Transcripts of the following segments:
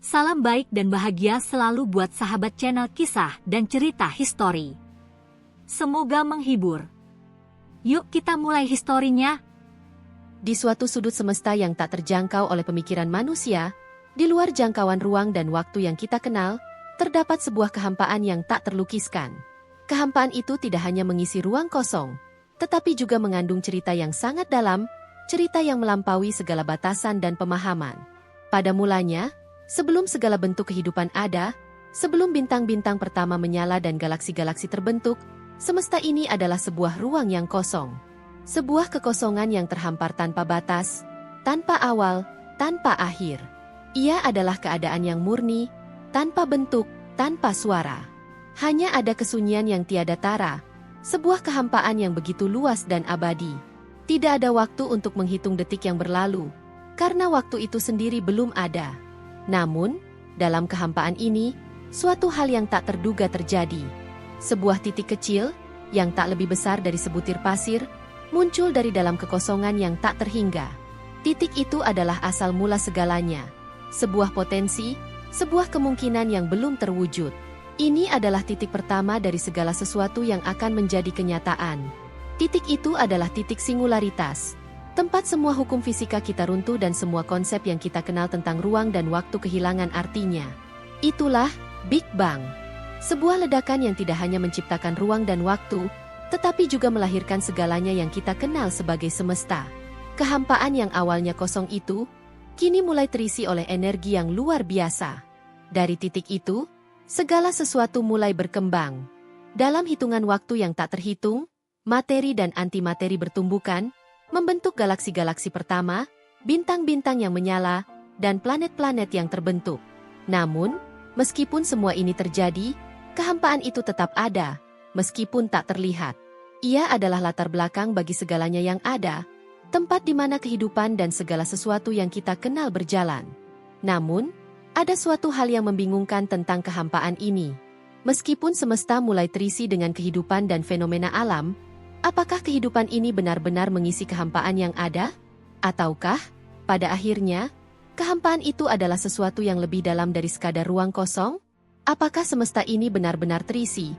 Salam baik dan bahagia selalu buat sahabat channel kisah dan cerita histori. Semoga menghibur. Yuk kita mulai historinya. Di suatu sudut semesta yang tak terjangkau oleh pemikiran manusia, di luar jangkauan ruang dan waktu yang kita kenal, terdapat sebuah kehampaan yang tak terlukiskan. Kehampaan itu tidak hanya mengisi ruang kosong, tetapi juga mengandung cerita yang sangat dalam, cerita yang melampaui segala batasan dan pemahaman. Pada mulanya, sebelum segala bentuk kehidupan ada, sebelum bintang-bintang pertama menyala dan galaksi-galaksi terbentuk, semesta ini adalah sebuah ruang yang kosong. Sebuah kekosongan yang terhampar tanpa batas, tanpa awal, tanpa akhir. Ia adalah keadaan yang murni, tanpa bentuk, tanpa suara. Hanya ada kesunyian yang tiada tara, sebuah kehampaan yang begitu luas dan abadi. Tidak ada waktu untuk menghitung detik yang berlalu, karena waktu itu sendiri belum ada. Namun, dalam kehampaan ini, suatu hal yang tak terduga terjadi. Sebuah titik kecil, yang tak lebih besar dari sebutir pasir, muncul dari dalam kekosongan yang tak terhingga. Titik itu adalah asal mula segalanya. Sebuah potensi, sebuah kemungkinan yang belum terwujud. Ini adalah titik pertama dari segala sesuatu yang akan menjadi kenyataan. Titik itu adalah titik singularitas. Tempat semua hukum fisika kita runtuh dan semua konsep yang kita kenal tentang ruang dan waktu kehilangan artinya. Itulah Big Bang. Sebuah ledakan yang tidak hanya menciptakan ruang dan waktu, tetapi juga melahirkan segalanya yang kita kenal sebagai semesta. Kehampaan yang awalnya kosong itu, kini mulai terisi oleh energi yang luar biasa. Dari titik itu, segala sesuatu mulai berkembang. Dalam hitungan waktu yang tak terhitung, materi dan antimateri bertumbukan, membentuk galaksi-galaksi pertama, bintang-bintang yang menyala, dan planet-planet yang terbentuk. Namun, meskipun semua ini terjadi, kehampaan itu tetap ada, meskipun tak terlihat. Ia adalah latar belakang bagi segalanya yang ada, tempat di mana kehidupan dan segala sesuatu yang kita kenal berjalan. Namun, ada suatu hal yang membingungkan tentang kehampaan ini. Meskipun semesta mulai terisi dengan kehidupan dan fenomena alam, apakah kehidupan ini benar-benar mengisi kehampaan yang ada? Ataukah, pada akhirnya, kehampaan itu adalah sesuatu yang lebih dalam dari sekadar ruang kosong? Apakah semesta ini benar-benar terisi?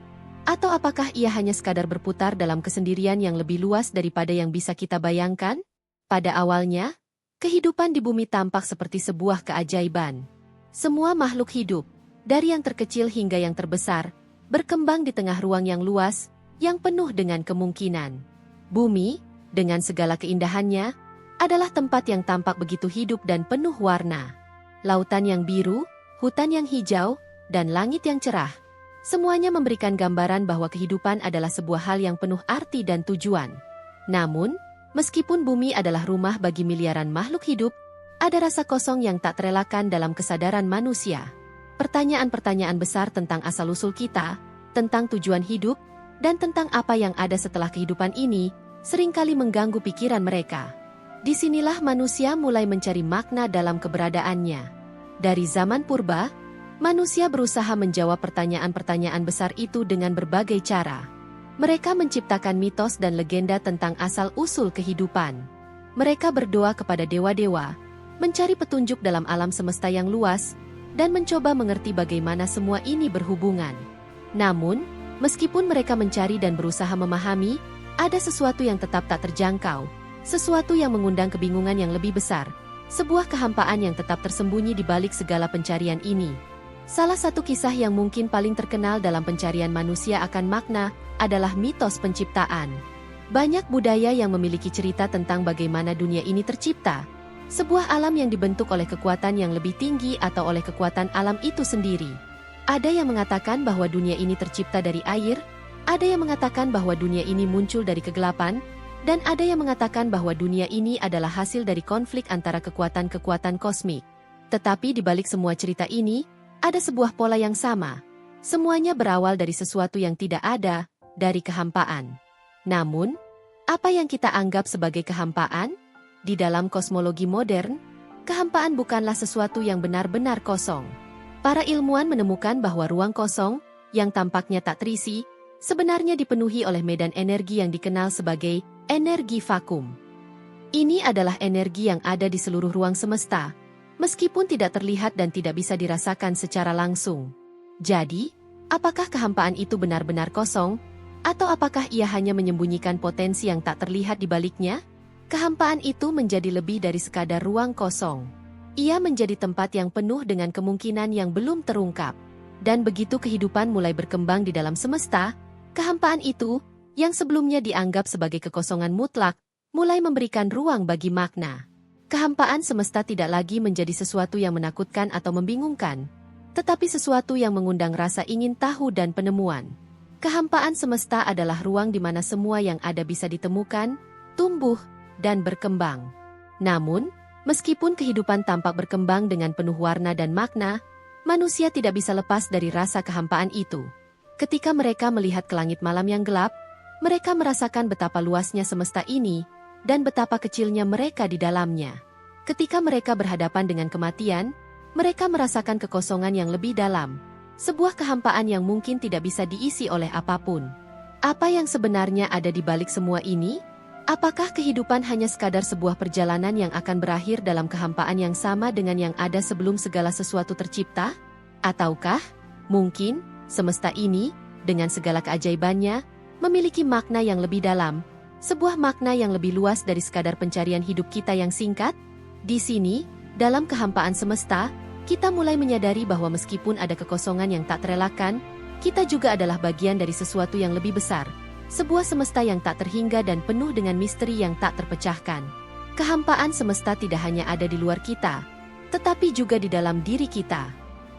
Atau apakah ia hanya sekadar berputar dalam kesendirian yang lebih luas daripada yang bisa kita bayangkan? Pada awalnya, kehidupan di bumi tampak seperti sebuah keajaiban. Semua makhluk hidup, dari yang terkecil hingga yang terbesar, berkembang di tengah ruang yang luas, yang penuh dengan kemungkinan. Bumi, dengan segala keindahannya, adalah tempat yang tampak begitu hidup dan penuh warna. Lautan yang biru, hutan yang hijau, dan langit yang cerah. Semuanya memberikan gambaran bahwa kehidupan adalah sebuah hal yang penuh arti dan tujuan. Namun, meskipun bumi adalah rumah bagi miliaran makhluk hidup, ada rasa kosong yang tak terelakkan dalam kesadaran manusia. Pertanyaan-pertanyaan besar tentang asal-usul kita, tentang tujuan hidup, dan tentang apa yang ada setelah kehidupan ini, seringkali mengganggu pikiran mereka. Disinilah manusia mulai mencari makna dalam keberadaannya. Dari zaman purba, manusia berusaha menjawab pertanyaan-pertanyaan besar itu dengan berbagai cara. Mereka menciptakan mitos dan legenda tentang asal-usul kehidupan. Mereka berdoa kepada dewa-dewa, mencari petunjuk dalam alam semesta yang luas, dan mencoba mengerti bagaimana semua ini berhubungan. Namun, meskipun mereka mencari dan berusaha memahami, ada sesuatu yang tetap tak terjangkau, sesuatu yang mengundang kebingungan yang lebih besar, sebuah kehampaan yang tetap tersembunyi di balik segala pencarian ini. Salah satu kisah yang mungkin paling terkenal dalam pencarian manusia akan makna adalah mitos penciptaan. Banyak budaya yang memiliki cerita tentang bagaimana dunia ini tercipta, sebuah alam yang dibentuk oleh kekuatan yang lebih tinggi atau oleh kekuatan alam itu sendiri. Ada yang mengatakan bahwa dunia ini tercipta dari air, ada yang mengatakan bahwa dunia ini muncul dari kegelapan, dan ada yang mengatakan bahwa dunia ini adalah hasil dari konflik antara kekuatan-kekuatan kosmik. Tetapi di balik semua cerita ini, ada sebuah pola yang sama. Semuanya berawal dari sesuatu yang tidak ada, dari kehampaan. Namun, apa yang kita anggap sebagai kehampaan? Di dalam kosmologi modern, kehampaan bukanlah sesuatu yang benar-benar kosong. Para ilmuwan menemukan bahwa ruang kosong, yang tampaknya tak terisi, sebenarnya dipenuhi oleh medan energi yang dikenal sebagai energi vakum. Ini adalah energi yang ada di seluruh ruang semesta, meskipun tidak terlihat dan tidak bisa dirasakan secara langsung. Jadi, apakah kehampaan itu benar-benar kosong, atau apakah ia hanya menyembunyikan potensi yang tak terlihat di baliknya? Kehampaan itu menjadi lebih dari sekadar ruang kosong. Ia menjadi tempat yang penuh dengan kemungkinan yang belum terungkap. Dan begitu kehidupan mulai berkembang di dalam semesta, kehampaan itu, yang sebelumnya dianggap sebagai kekosongan mutlak, mulai memberikan ruang bagi makna. Kehampaan semesta tidak lagi menjadi sesuatu yang menakutkan atau membingungkan, tetapi sesuatu yang mengundang rasa ingin tahu dan penemuan. Kehampaan semesta adalah ruang di mana semua yang ada bisa ditemukan, tumbuh, dan berkembang. Namun, meskipun kehidupan tampak berkembang dengan penuh warna dan makna, manusia tidak bisa lepas dari rasa kehampaan itu. Ketika mereka melihat ke langit malam yang gelap, mereka merasakan betapa luasnya semesta ini, dan betapa kecilnya mereka di dalamnya. Ketika mereka berhadapan dengan kematian, mereka merasakan kekosongan yang lebih dalam, sebuah kehampaan yang mungkin tidak bisa diisi oleh apapun. Apa yang sebenarnya ada di balik semua ini? Apakah kehidupan hanya sekadar sebuah perjalanan yang akan berakhir dalam kehampaan yang sama dengan yang ada sebelum segala sesuatu tercipta? Ataukah, mungkin, semesta ini, dengan segala keajaibannya, memiliki makna yang lebih dalam, sebuah makna yang lebih luas dari sekadar pencarian hidup kita yang singkat? Di sini, dalam kehampaan semesta, kita mulai menyadari bahwa meskipun ada kekosongan yang tak terelakkan, kita juga adalah bagian dari sesuatu yang lebih besar. Sebuah semesta yang tak terhingga dan penuh dengan misteri yang tak terpecahkan. Kehampaan semesta tidak hanya ada di luar kita, tetapi juga di dalam diri kita.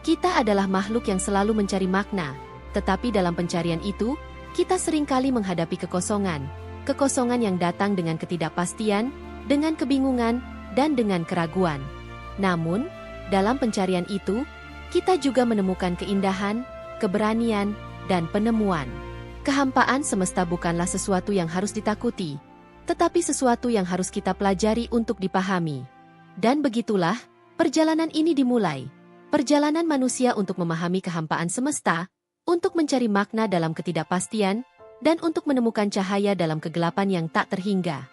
Kita adalah makhluk yang selalu mencari makna, tetapi dalam pencarian itu, kita seringkali menghadapi kekosongan. Kekosongan yang datang dengan ketidakpastian, dengan kebingungan, dan dengan keraguan. Namun, dalam pencarian itu, kita juga menemukan keindahan, keberanian, dan penemuan. Kehampaan semesta bukanlah sesuatu yang harus ditakuti, tetapi sesuatu yang harus kita pelajari untuk dipahami. Dan begitulah, perjalanan ini dimulai. Perjalanan manusia untuk memahami kehampaan semesta, untuk mencari makna dalam ketidakpastian, dan untuk menemukan cahaya dalam kegelapan yang tak terhingga.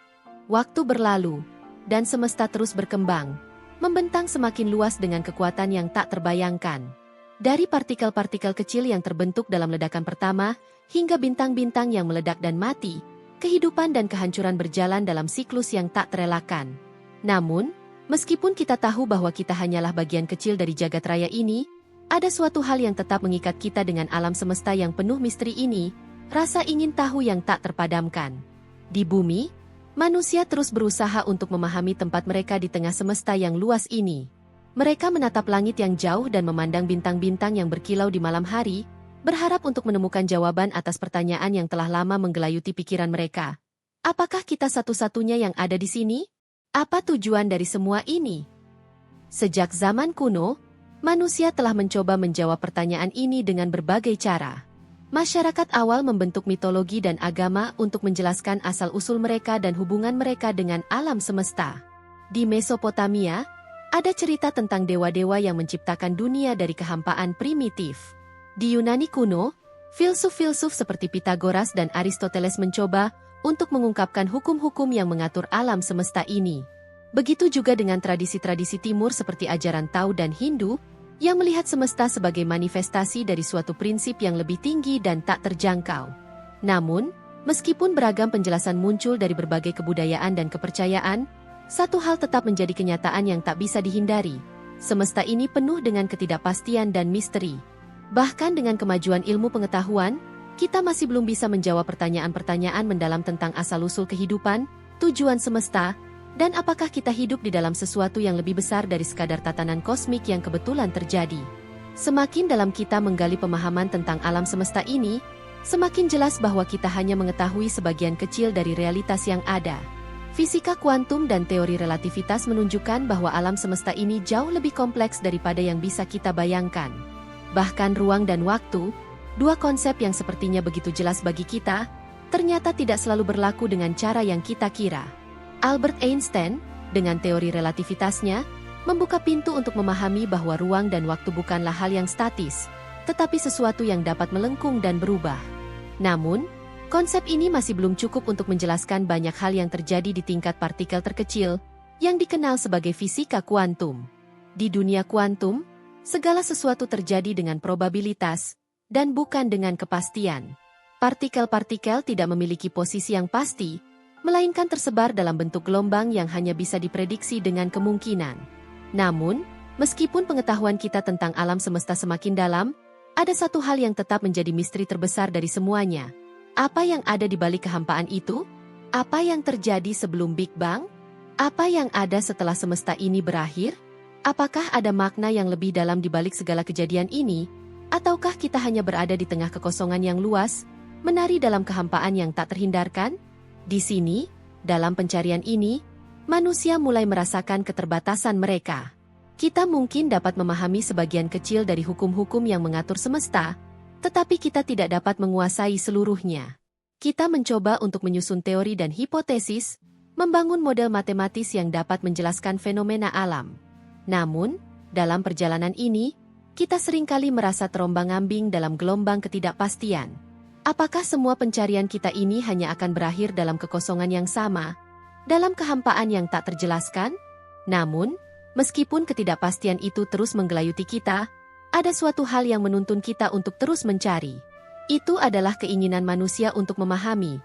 Waktu berlalu, dan semesta terus berkembang, membentang semakin luas dengan kekuatan yang tak terbayangkan. Dari partikel-partikel kecil yang terbentuk dalam ledakan pertama, hingga bintang-bintang yang meledak dan mati, kehidupan dan kehancuran berjalan dalam siklus yang tak terelakkan. Namun, meskipun kita tahu bahwa kita hanyalah bagian kecil dari jagat raya ini, ada suatu hal yang tetap mengikat kita dengan alam semesta yang penuh misteri ini, rasa ingin tahu yang tak terpadamkan. Di bumi, manusia terus berusaha untuk memahami tempat mereka di tengah semesta yang luas ini. Mereka menatap langit yang jauh dan memandang bintang-bintang yang berkilau di malam hari, berharap untuk menemukan jawaban atas pertanyaan yang telah lama menggelayuti pikiran mereka. Apakah kita satu-satunya yang ada di sini? Apa tujuan dari semua ini? Sejak zaman kuno, manusia telah mencoba menjawab pertanyaan ini dengan berbagai cara. Masyarakat awal membentuk mitologi dan agama untuk menjelaskan asal-usul mereka dan hubungan mereka dengan alam semesta. Di Mesopotamia, ada cerita tentang dewa-dewa yang menciptakan dunia dari kehampaan primitif. Di Yunani kuno, filsuf-filsuf seperti Pythagoras dan Aristoteles mencoba untuk mengungkapkan hukum-hukum yang mengatur alam semesta ini. Begitu juga dengan tradisi-tradisi timur seperti ajaran Tao dan Hindu, yang melihat semesta sebagai manifestasi dari suatu prinsip yang lebih tinggi dan tak terjangkau. Namun, meskipun beragam penjelasan muncul dari berbagai kebudayaan dan kepercayaan, satu hal tetap menjadi kenyataan yang tak bisa dihindari. Semesta ini penuh dengan ketidakpastian dan misteri. Bahkan dengan kemajuan ilmu pengetahuan, kita masih belum bisa menjawab pertanyaan-pertanyaan mendalam tentang asal-usul kehidupan, tujuan semesta, dan apakah kita hidup di dalam sesuatu yang lebih besar dari sekadar tatanan kosmik yang kebetulan terjadi. Semakin dalam kita menggali pemahaman tentang alam semesta ini, semakin jelas bahwa kita hanya mengetahui sebagian kecil dari realitas yang ada. Fisika kuantum dan teori relativitas menunjukkan bahwa alam semesta ini jauh lebih kompleks daripada yang bisa kita bayangkan. Bahkan ruang dan waktu, dua konsep yang sepertinya begitu jelas bagi kita, ternyata tidak selalu berlaku dengan cara yang kita kira. Albert Einstein, dengan teori relativitasnya, membuka pintu untuk memahami bahwa ruang dan waktu bukanlah hal yang statis, tetapi sesuatu yang dapat melengkung dan berubah. Namun, konsep ini masih belum cukup untuk menjelaskan banyak hal yang terjadi di tingkat partikel terkecil, yang dikenal sebagai fisika kuantum. Di dunia kuantum, segala sesuatu terjadi dengan probabilitas, dan bukan dengan kepastian. Partikel-partikel tidak memiliki posisi yang pasti, melainkan tersebar dalam bentuk gelombang yang hanya bisa diprediksi dengan kemungkinan. Namun, meskipun pengetahuan kita tentang alam semesta semakin dalam, ada satu hal yang tetap menjadi misteri terbesar dari semuanya. Apa yang ada di balik kehampaan itu? Apa yang terjadi sebelum Big Bang? Apa yang ada setelah semesta ini berakhir? Apakah ada makna yang lebih dalam di balik segala kejadian ini? Ataukah kita hanya berada di tengah kekosongan yang luas, menari dalam kehampaan yang tak terhindarkan? Di sini, dalam pencarian ini, manusia mulai merasakan keterbatasan mereka. Kita mungkin dapat memahami sebagian kecil dari hukum-hukum yang mengatur semesta, tetapi kita tidak dapat menguasai seluruhnya. Kita mencoba untuk menyusun teori dan hipotesis, membangun model matematis yang dapat menjelaskan fenomena alam. Namun, dalam perjalanan ini, kita seringkali merasa terombang-ambing dalam gelombang ketidakpastian. Apakah semua pencarian kita ini hanya akan berakhir dalam kekosongan yang sama, dalam kehampaan yang tak terjelaskan? Namun, meskipun ketidakpastian itu terus menggelayuti kita, ada suatu hal yang menuntun kita untuk terus mencari. Itu adalah keinginan manusia untuk memahami,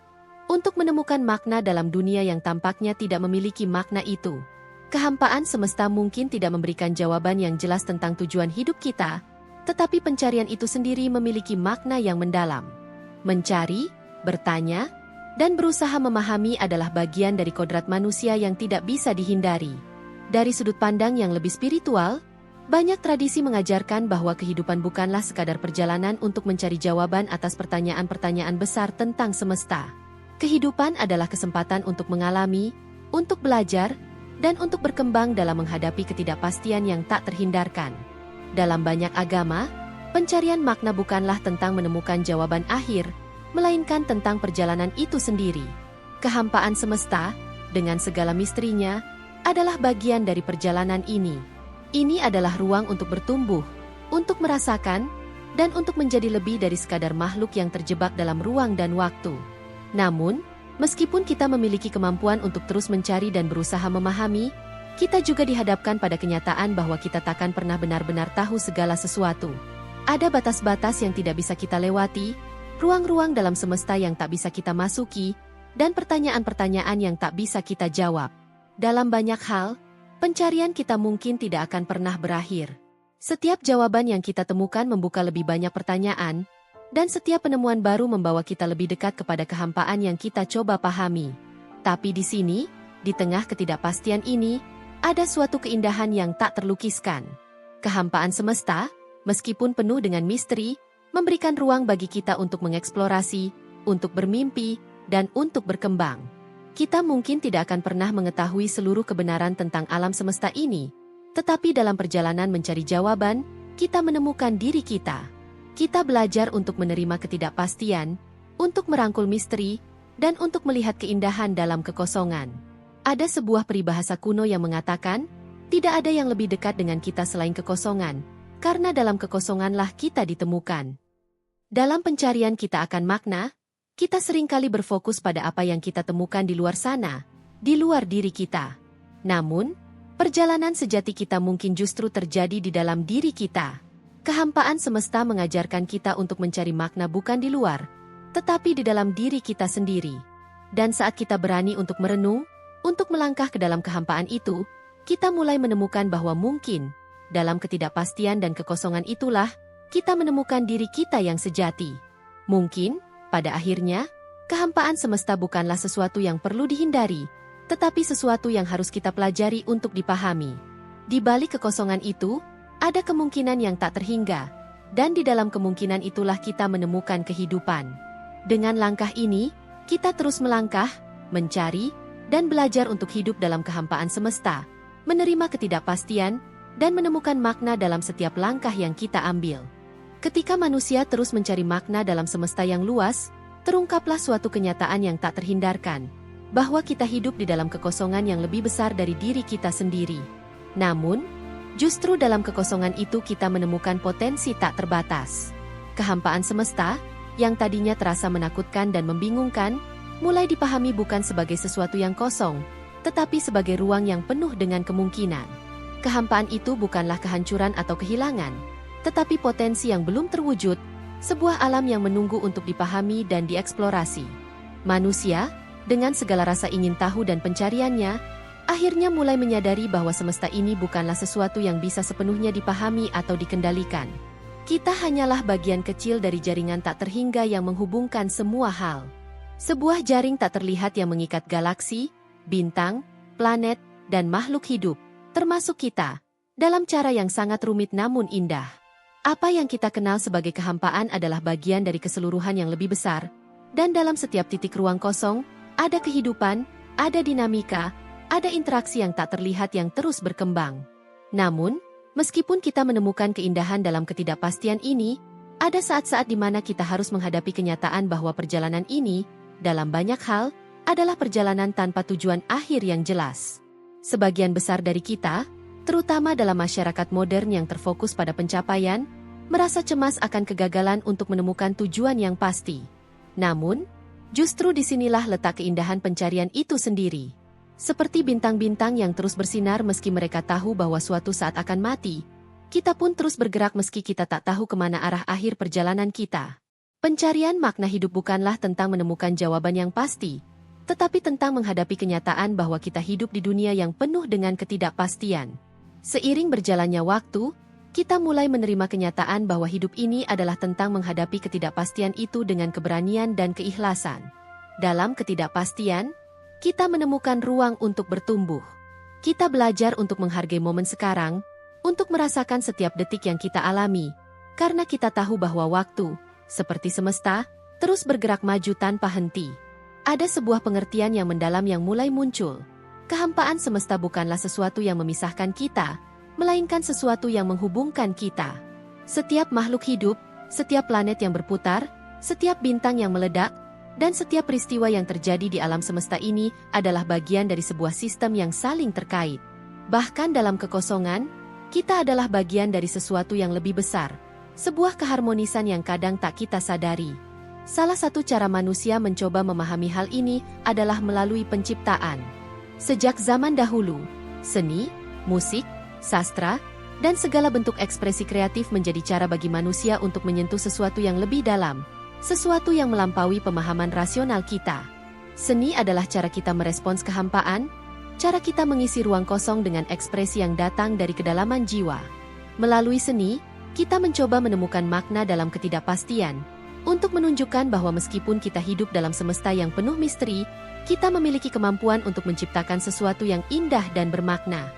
untuk menemukan makna dalam dunia yang tampaknya tidak memiliki makna itu. Kehampaan semesta mungkin tidak memberikan jawaban yang jelas tentang tujuan hidup kita, tetapi pencarian itu sendiri memiliki makna yang mendalam. Mencari, bertanya, dan berusaha memahami adalah bagian dari kodrat manusia yang tidak bisa dihindari. Dari sudut pandang yang lebih spiritual, banyak tradisi mengajarkan bahwa kehidupan bukanlah sekadar perjalanan untuk mencari jawaban atas pertanyaan-pertanyaan besar tentang semesta. Kehidupan adalah kesempatan untuk mengalami, untuk belajar, dan untuk berkembang dalam menghadapi ketidakpastian yang tak terhindarkan. Dalam banyak agama, pencarian makna bukanlah tentang menemukan jawaban akhir, melainkan tentang perjalanan itu sendiri. Kehampaan semesta, dengan segala misterinya, adalah bagian dari perjalanan ini. Ini adalah ruang untuk bertumbuh, untuk merasakan, dan untuk menjadi lebih dari sekadar makhluk yang terjebak dalam ruang dan waktu. Namun, meskipun kita memiliki kemampuan untuk terus mencari dan berusaha memahami, kita juga dihadapkan pada kenyataan bahwa kita takkan pernah benar-benar tahu segala sesuatu. Ada batas-batas yang tidak bisa kita lewati, ruang-ruang dalam semesta yang tak bisa kita masuki, dan pertanyaan-pertanyaan yang tak bisa kita jawab. Dalam banyak hal, pencarian kita mungkin tidak akan pernah berakhir. Setiap jawaban yang kita temukan membuka lebih banyak pertanyaan, dan setiap penemuan baru membawa kita lebih dekat kepada kehampaan yang kita coba pahami. Tapi di sini, di tengah ketidakpastian ini, ada suatu keindahan yang tak terlukiskan. Kehampaan semesta, meskipun penuh dengan misteri, memberikan ruang bagi kita untuk mengeksplorasi, untuk bermimpi, dan untuk berkembang. Kita mungkin tidak akan pernah mengetahui seluruh kebenaran tentang alam semesta ini, tetapi dalam perjalanan mencari jawaban, kita menemukan diri kita. Kita belajar untuk menerima ketidakpastian, untuk merangkul misteri, dan untuk melihat keindahan dalam kekosongan. Ada sebuah peribahasa kuno yang mengatakan, tidak ada yang lebih dekat dengan kita selain kekosongan, karena dalam kekosonganlah kita ditemukan. Dalam pencarian kita akan makna, kita seringkali berfokus pada apa yang kita temukan di luar sana, di luar diri kita. Namun, perjalanan sejati kita mungkin justru terjadi di dalam diri kita. Kehampaan semesta mengajarkan kita untuk mencari makna bukan di luar, tetapi di dalam diri kita sendiri. Dan saat kita berani untuk merenung, untuk melangkah ke dalam kehampaan itu, kita mulai menemukan bahwa mungkin, dalam ketidakpastian dan kekosongan itulah, kita menemukan diri kita yang sejati. Mungkin, pada akhirnya, kehampaan semesta bukanlah sesuatu yang perlu dihindari, tetapi sesuatu yang harus kita pelajari untuk dipahami. Di balik kekosongan itu, ada kemungkinan yang tak terhingga, dan di dalam kemungkinan itulah kita menemukan kehidupan. Dengan langkah ini, kita terus melangkah, mencari, dan belajar untuk hidup dalam kehampaan semesta, menerima ketidakpastian, dan menemukan makna dalam setiap langkah yang kita ambil. Ketika manusia terus mencari makna dalam semesta yang luas, terungkaplah suatu kenyataan yang tak terhindarkan, bahwa kita hidup di dalam kekosongan yang lebih besar dari diri kita sendiri. Namun, justru dalam kekosongan itu kita menemukan potensi tak terbatas. Kehampaan semesta, yang tadinya terasa menakutkan dan membingungkan, mulai dipahami bukan sebagai sesuatu yang kosong, tetapi sebagai ruang yang penuh dengan kemungkinan. kehampaan itu bukanlah kehancuran atau kehilangan, tetapi potensi yang belum terwujud, sebuah alam yang menunggu untuk dipahami dan dieksplorasi. Manusia, dengan segala rasa ingin tahu dan pencariannya, akhirnya mulai menyadari bahwa semesta ini bukanlah sesuatu yang bisa sepenuhnya dipahami atau dikendalikan. Kita hanyalah bagian kecil dari jaringan tak terhingga yang menghubungkan semua hal. Sebuah jaring tak terlihat yang mengikat galaksi, bintang, planet, dan makhluk hidup, termasuk kita, dalam cara yang sangat rumit namun indah. Apa yang kita kenal sebagai kehampaan adalah bagian dari keseluruhan yang lebih besar, dan dalam setiap titik ruang kosong, ada kehidupan, ada dinamika, ada interaksi yang tak terlihat yang terus berkembang. Namun, meskipun kita menemukan keindahan dalam ketidakpastian ini, ada saat-saat di mana kita harus menghadapi kenyataan bahwa perjalanan ini, dalam banyak hal, adalah perjalanan tanpa tujuan akhir yang jelas. Sebagian besar dari kita, terutama dalam masyarakat modern yang terfokus pada pencapaian, merasa cemas akan kegagalan untuk menemukan tujuan yang pasti. Namun, justru disinilah letak keindahan pencarian itu sendiri. Seperti bintang-bintang yang terus bersinar meski mereka tahu bahwa suatu saat akan mati, kita pun terus bergerak meski kita tak tahu kemana arah akhir perjalanan kita. Pencarian makna hidup bukanlah tentang menemukan jawaban yang pasti, tetapi tentang menghadapi kenyataan bahwa kita hidup di dunia yang penuh dengan ketidakpastian. Seiring berjalannya waktu, kita mulai menerima kenyataan bahwa hidup ini adalah tentang menghadapi ketidakpastian itu dengan keberanian dan keikhlasan. Dalam ketidakpastian, kita menemukan ruang untuk bertumbuh. Kita belajar untuk menghargai momen sekarang, untuk merasakan setiap detik yang kita alami, karena kita tahu bahwa waktu, seperti semesta, terus bergerak maju tanpa henti. Ada sebuah pengertian yang mendalam yang mulai muncul. Kehampaan semesta bukanlah sesuatu yang memisahkan kita, melainkan sesuatu yang menghubungkan kita. Setiap makhluk hidup, setiap planet yang berputar, setiap bintang yang meledak, dan setiap peristiwa yang terjadi di alam semesta ini adalah bagian dari sebuah sistem yang saling terkait. Bahkan dalam kekosongan, kita adalah bagian dari sesuatu yang lebih besar, sebuah keharmonisan yang kadang tak kita sadari. Salah satu cara manusia mencoba memahami hal ini adalah melalui penciptaan. Sejak zaman dahulu, seni, musik, sastra, dan segala bentuk ekspresi kreatif menjadi cara bagi manusia untuk menyentuh sesuatu yang lebih dalam, sesuatu yang melampaui pemahaman rasional kita. Seni adalah cara kita merespons kehampaan, cara kita mengisi ruang kosong dengan ekspresi yang datang dari kedalaman jiwa. Melalui seni, kita mencoba menemukan makna dalam ketidakpastian, untuk menunjukkan bahwa meskipun kita hidup dalam semesta yang penuh misteri, kita memiliki kemampuan untuk menciptakan sesuatu yang indah dan bermakna.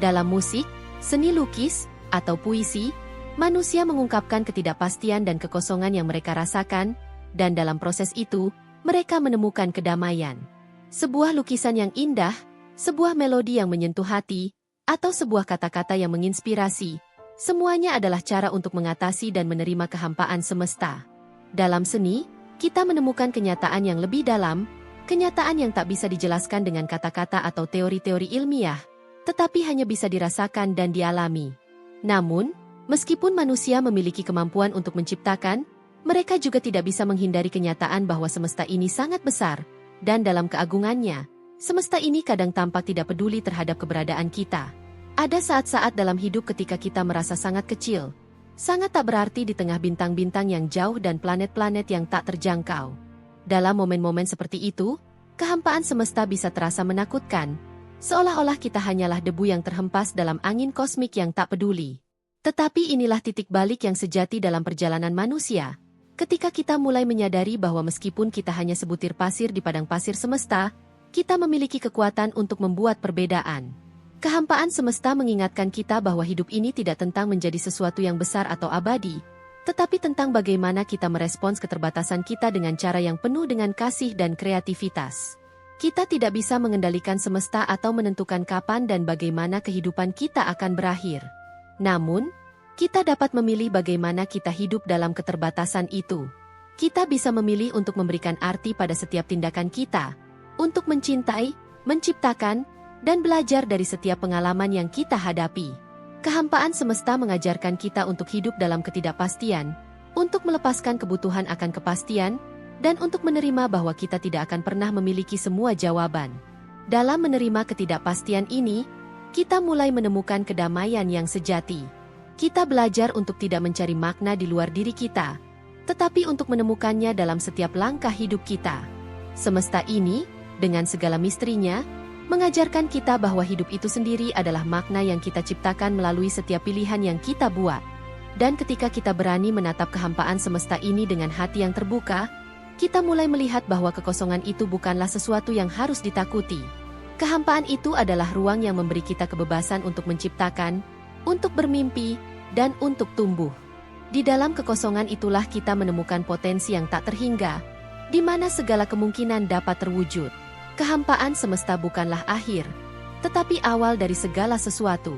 Dalam musik, seni lukis, atau puisi, manusia mengungkapkan ketidakpastian dan kekosongan yang mereka rasakan, dan dalam proses itu, mereka menemukan kedamaian. Sebuah lukisan yang indah, sebuah melodi yang menyentuh hati, atau sebuah kata-kata yang menginspirasi, semuanya adalah cara untuk mengatasi dan menerima kehampaan semesta. Dalam seni, kita menemukan kenyataan yang lebih dalam, kenyataan yang tak bisa dijelaskan dengan kata-kata atau teori-teori ilmiah, tetapi hanya bisa dirasakan dan dialami. Namun, meskipun manusia memiliki kemampuan untuk menciptakan, mereka juga tidak bisa menghindari kenyataan bahwa semesta ini sangat besar, dan dalam keagungannya, semesta ini kadang tampak tidak peduli terhadap keberadaan kita. Ada saat-saat dalam hidup ketika kita merasa sangat kecil, sangat tak berarti di tengah bintang-bintang yang jauh dan planet-planet yang tak terjangkau. Dalam momen-momen seperti itu, kehampaan semesta bisa terasa menakutkan, seolah-olah kita hanyalah debu yang terhempas dalam angin kosmik yang tak peduli. Tetapi inilah titik balik yang sejati dalam perjalanan manusia, ketika kita mulai menyadari bahwa meskipun kita hanya sebutir pasir di padang pasir semesta, kita memiliki kekuatan untuk membuat perbedaan. Kehampaan semesta mengingatkan kita bahwa hidup ini tidak tentang menjadi sesuatu yang besar atau abadi, tetapi tentang bagaimana kita merespons keterbatasan kita dengan cara yang penuh dengan kasih dan kreativitas. Kita tidak bisa mengendalikan semesta atau menentukan kapan dan bagaimana kehidupan kita akan berakhir. Namun, kita dapat memilih bagaimana kita hidup dalam keterbatasan itu. Kita bisa memilih untuk memberikan arti pada setiap tindakan kita, untuk mencintai, menciptakan, dan belajar dari setiap pengalaman yang kita hadapi. Kehampaan semesta mengajarkan kita untuk hidup dalam ketidakpastian, untuk melepaskan kebutuhan akan kepastian, dan untuk menerima bahwa kita tidak akan pernah memiliki semua jawaban. Dalam menerima ketidakpastian ini, kita mulai menemukan kedamaian yang sejati. Kita belajar untuk tidak mencari makna di luar diri kita, tetapi untuk menemukannya dalam setiap langkah hidup kita. Semesta ini, dengan segala misterinya, mengajarkan kita bahwa hidup itu sendiri adalah makna yang kita ciptakan melalui setiap pilihan yang kita buat. Dan ketika kita berani menatap kehampaan semesta ini dengan hati yang terbuka, kita mulai melihat bahwa kekosongan itu bukanlah sesuatu yang harus ditakuti. Kehampaan itu adalah ruang yang memberi kita kebebasan untuk menciptakan, untuk bermimpi, dan untuk tumbuh. Di dalam kekosongan itulah kita menemukan potensi yang tak terhingga, di mana segala kemungkinan dapat terwujud. Kehampaan semesta bukanlah akhir, tetapi awal dari segala sesuatu.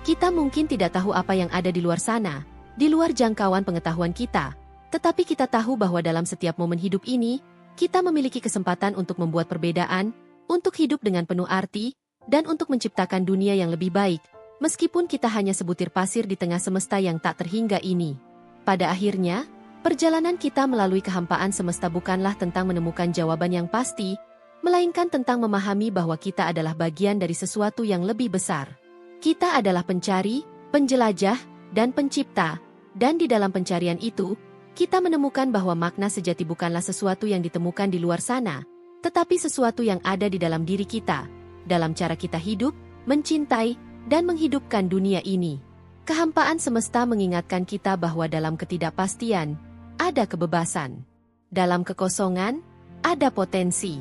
Kita mungkin tidak tahu apa yang ada di luar sana, di luar jangkauan pengetahuan kita, tetapi kita tahu bahwa dalam setiap momen hidup ini, kita memiliki kesempatan untuk membuat perbedaan, untuk hidup dengan penuh arti, dan untuk menciptakan dunia yang lebih baik, meskipun kita hanya sebutir pasir di tengah semesta yang tak terhingga ini. Pada akhirnya, perjalanan kita melalui kehampaan semesta bukanlah tentang menemukan jawaban yang pasti, melainkan tentang memahami bahwa kita adalah bagian dari sesuatu yang lebih besar. Kita adalah pencari, penjelajah, dan pencipta, dan di dalam pencarian itu, kita menemukan bahwa makna sejati bukanlah sesuatu yang ditemukan di luar sana, tetapi sesuatu yang ada di dalam diri kita, dalam cara kita hidup, mencintai, dan menghidupkan dunia ini. Kehampaan semesta mengingatkan kita bahwa dalam ketidakpastian, ada kebebasan. Dalam kekosongan, ada potensi.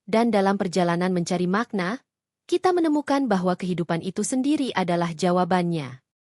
Dan dalam perjalanan mencari makna, kita menemukan bahwa kehidupan itu sendiri adalah jawabannya.